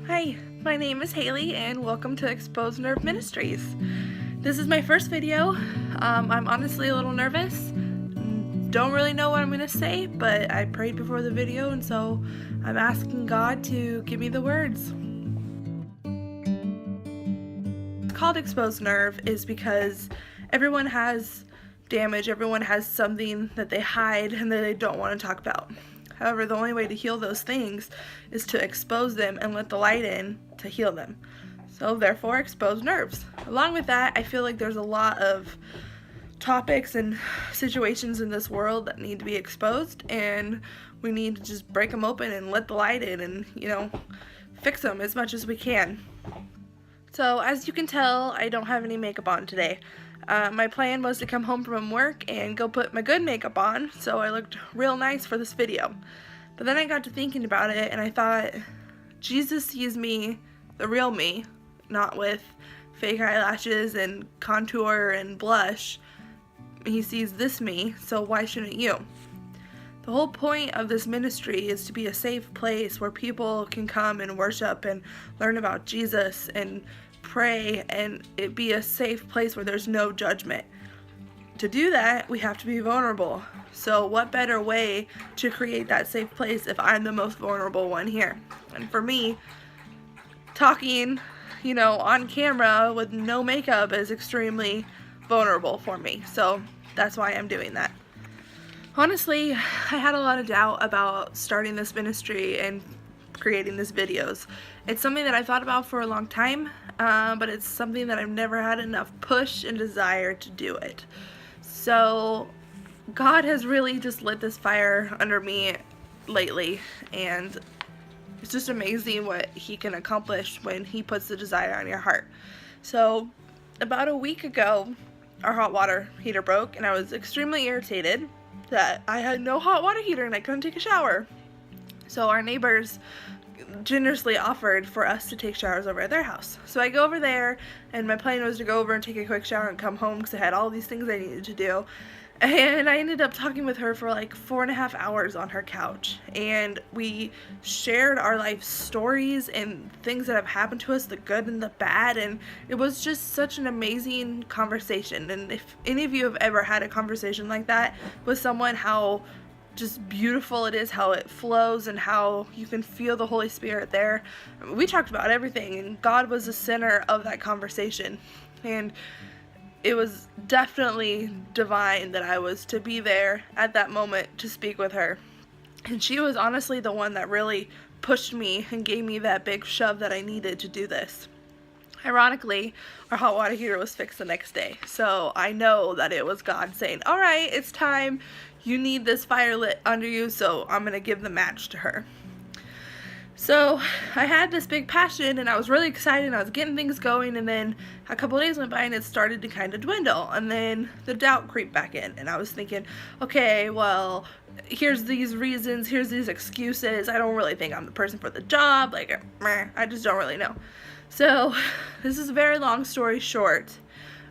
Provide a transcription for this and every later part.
Hi, my name is Haley and welcome to Exposed Nerve Ministries. This is my first video. I'm honestly a little nervous. Don't really know what I'm going to say, but I prayed before the video and so I'm asking God to give me the words. It's called Exposed Nerve is because everyone has damage, everyone has something that they hide and that they don't want to talk about. However, the only way to heal those things is to expose them and let the light in to heal them. So therefore, exposed nerves. Along with that, I feel like there's a lot of topics and situations in this world that need to be exposed, and we need to just break them open and let the light in and, fix them as much as we can. So as you can tell, I don't have any makeup on today. My plan was to come home from work and go put my good makeup on, so I looked real nice for this video. But then I got to thinking about it, and I thought, Jesus sees me, the real me, not with fake eyelashes and contour and blush. He sees this me, so why shouldn't you? The whole point of this ministry is to be a safe place where people can come and worship and learn about Jesus and pray, and it be a safe place where there's no judgment. To do that, we have to be vulnerable. So what better way to create that safe place if I'm the most vulnerable one here? And for me, talking, on camera with no makeup is extremely vulnerable for me. So that's why I'm doing that. Honestly, I had a lot of doubt about starting this ministry and creating these videos. It's something that I thought about for a long time, but it's something that I've never had enough push and desire to do it. So God has really just lit this fire under me lately, and it's just amazing what He can accomplish when He puts the desire on your heart. So about a week ago, our hot water heater broke, and I was extremely irritated that I had no hot water heater and I couldn't take a shower. So our neighbors generously offered for us to take showers over at their house. So I go over there, and my plan was to go over and take a quick shower and come home because I had all these things I needed to do. And I ended up talking with her for like 4.5 hours on her couch, and we shared our life stories and things that have happened to us, the good and the bad, and it was just such an amazing conversation. And if any of you have ever had a conversation like that with someone, how just beautiful it is, how it flows, and how you can feel the Holy Spirit there. We talked about everything, and God was the center of that conversation, and it was definitely divine that I was to be there at that moment to speak with her. And she was honestly the one that really pushed me and gave me that big shove that I needed to do this. Ironically, our hot water heater was fixed the next day, so I know that it was God saying, all right, it's time. You need this fire lit under you, so I'm going to give the match to her. So I had this big passion, and I was really excited, and I was getting things going, and then a couple of days went by, and it started to kind of dwindle, and then the doubt creeped back in, and I was thinking, okay, well, here's these reasons, here's these excuses, I don't really think I'm the person for the job, I just don't really know. So this is a very long story short.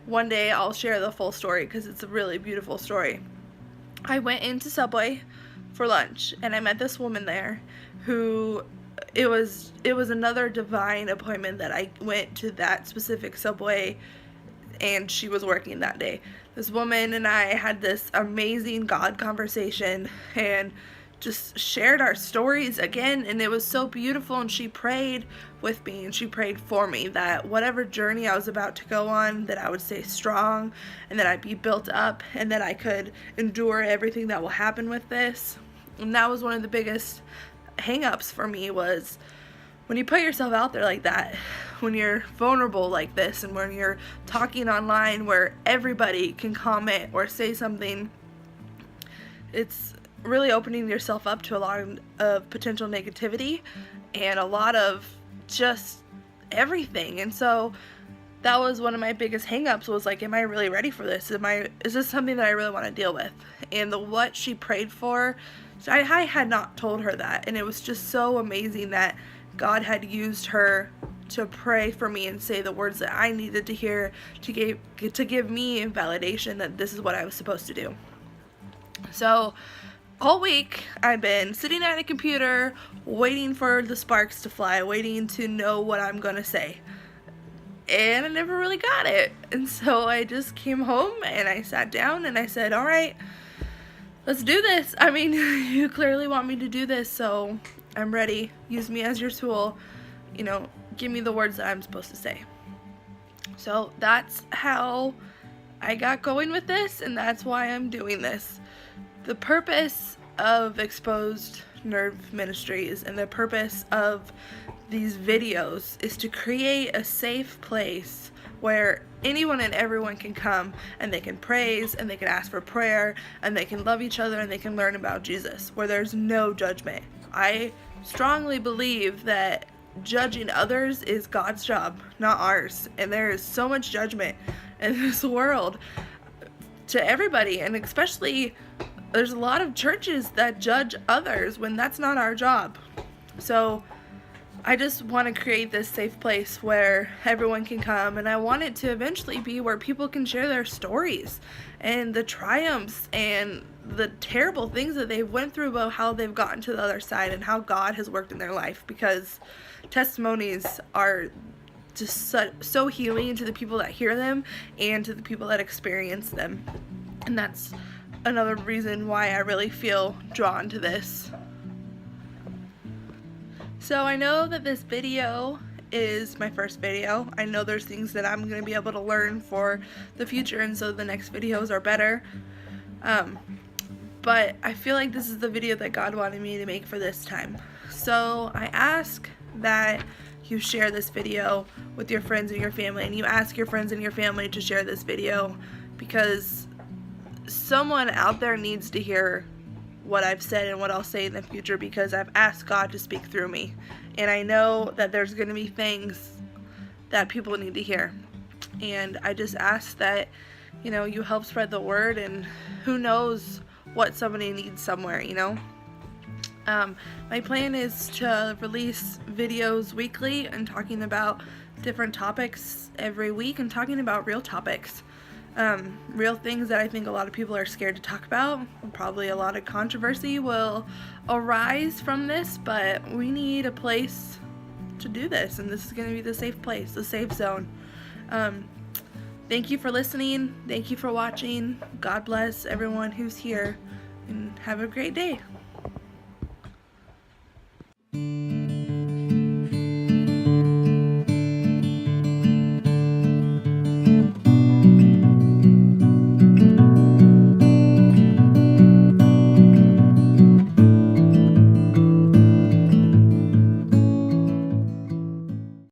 One day I'll share the full story because it's a really beautiful story. I went into Subway for lunch, and I met this woman there who, it was another divine appointment that I went to that specific Subway, and she was working that day. This woman and I had this amazing God conversation and just shared our stories again, and it was so beautiful. And she prayed with me, and she prayed for me that whatever journey I was about to go on, that I would stay strong, and that I'd be built up, and that I could endure everything that will happen with this. And that was one of the biggest hang-ups for me, was when you put yourself out there like that, when you're vulnerable like this, and when you're talking online where everybody can comment or say something, it's really opening yourself up to a lot of potential negativity and a lot of just everything. And so that was one of my biggest hang-ups, was like, am I really ready for this? Is this something that I really want to deal with? And what she prayed for, I had not told her that, and it was just so amazing that God had used her to pray for me and say the words that I needed to hear to give me validation that this is what I was supposed to do. So all week I've been sitting at a computer waiting for the sparks to fly, waiting to know what I'm gonna say. And I never really got it. And so I just came home and I sat down and I said, all right, let's do this. I mean, you clearly want me to do this, so I'm ready. Use me as your tool. You know, give me the words that I'm supposed to say. So that's how I got going with this, and that's why I'm doing this. The purpose of Exposed Nerve Ministries and the purpose of these videos is to create a safe place where anyone and everyone can come and they can praise and they can ask for prayer and they can love each other and they can learn about Jesus, where there's no judgment. I strongly believe that judging others is God's job, not ours. And there is so much judgment in this world to everybody, and especially there's a lot of churches that judge others when that's not our job. So I just want to create this safe place where everyone can come, and I want it to eventually be where people can share their stories and the triumphs and the terrible things that they've went through, about how they've gotten to the other side and how God has worked in their life, because testimonies are just so healing to the people that hear them and to the people that experience them. And that's another reason why I really feel drawn to this. So I know that this video is my first video. I know there's things that I'm going to be able to learn for the future, and so the next videos are better. But I feel like this is the video that God wanted me to make for this time. So I ask that you share this video with your friends and your family, and you ask your friends and your family to share this video, because someone out there needs to hear what I've said and what I'll say in the future, because I've asked God to speak through me, and I know that there's going to be things that people need to hear, and I just ask that, you know, you help spread the word, and who knows what somebody needs somewhere, you know. My plan is to release videos weekly and talking about different topics every week, and talking about real topics. Real things that I think a lot of people are scared to talk about. Probably a lot of controversy will arise from this, but we need a place to do this, and this is going to be the safe place, the safe zone. Thank you for listening. Thank you for watching. God bless everyone who's here, and have a great day.